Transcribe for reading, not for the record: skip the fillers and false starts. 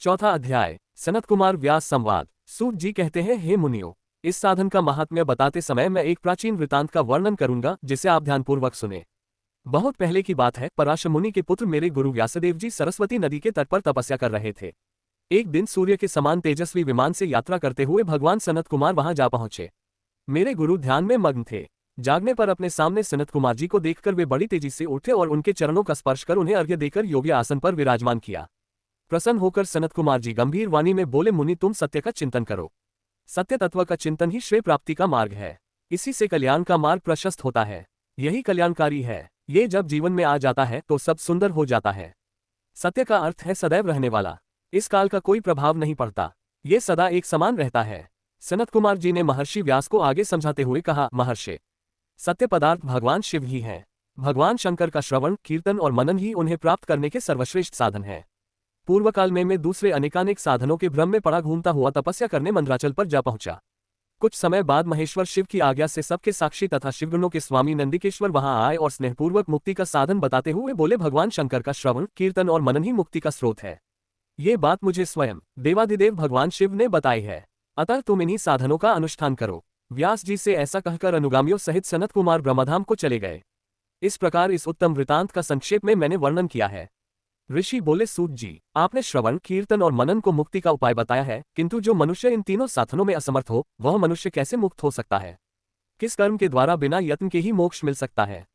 चौथा अध्याय सनत कुमार व्यास संवाद। सूत जी कहते हैं, हे मुनियों, इस साधन का महात्म्य बताते समय मैं एक प्राचीन वृतांत का वर्णन करूंगा, जिसे आप ध्यानपूर्वक सुने। बहुत पहले की बात है। पराशर मुनि के पुत्र मेरे गुरु व्यासदेव जी सरस्वती नदी के तट पर तपस्या कर रहे थे। एक दिन सूर्य के समान तेजस्वी विमान से यात्रा करते हुए भगवान सनत कुमार वहां जा पहुंचे। मेरे गुरु ध्यान में मग्न थे। जागने पर अपने सामने सनत कुमार जी को देखकर वे बड़ी तेजी से उठे और उनके चरणों का स्पर्श कर उन्हें अर्घ्य देकर योग्य आसन पर विराजमान किया। प्रसन्न होकर सनत कुमार जी गंभीर वाणी में बोले, मुनि तुम सत्य का चिंतन करो। सत्य तत्व का चिंतन ही श्रेय प्राप्ति का मार्ग है। इसी से कल्याण का मार्ग प्रशस्त होता है। यही कल्याणकारी है। ये जब जीवन में आ जाता है तो सब सुंदर हो जाता है। सत्य का अर्थ है सदैव रहने वाला। इस काल का कोई प्रभाव नहीं पड़ता। ये सदा एक समान रहता है। सनत कुमार जी ने महर्षि व्यास को आगे समझाते हुए कहा, महर्षि, सत्य पदार्थ भगवान शिव ही हैं। भगवान शंकर का श्रवण, कीर्तन और मनन ही उन्हें प्राप्त करने के सर्वश्रेष्ठ साधन है। पूर्व काल में मैं दूसरे अनेकानेक साधनों के भ्रम में पड़ा घूमता हुआ तपस्या करने मंदराचल पर जा पहुंचा। कुछ समय बाद महेश्वर शिव की आज्ञा से सबके साक्षी तथा शिवगुणों के स्वामी नंदिकेश्वर वहां आए और स्नेहपूर्वक मुक्ति का साधन बताते हुए बोले, भगवान शंकर का श्रवण, कीर्तन और मनन ही मुक्ति का स्रोत है। ये बात मुझे स्वयं देवाधिदेव भगवान शिव ने बताई है। अतः तुम इन्हीं साधनों का अनुष्ठान करो। व्यास जी से ऐसा कहकर अनुगामियों सहित सनत कुमार ब्रह्मधाम को चले गए। इस प्रकार इस उत्तम वृतांत का संक्षेप में मैंने वर्णन किया है। ऋषि बोले, सूत जी, आपने श्रवण, कीर्तन और मनन को मुक्ति का उपाय बताया है, किंतु जो मनुष्य इन तीनों साधनों में असमर्थ हो, वह मनुष्य कैसे मुक्त हो सकता है? किस कर्म के द्वारा बिना यत्न के ही मोक्ष मिल सकता है?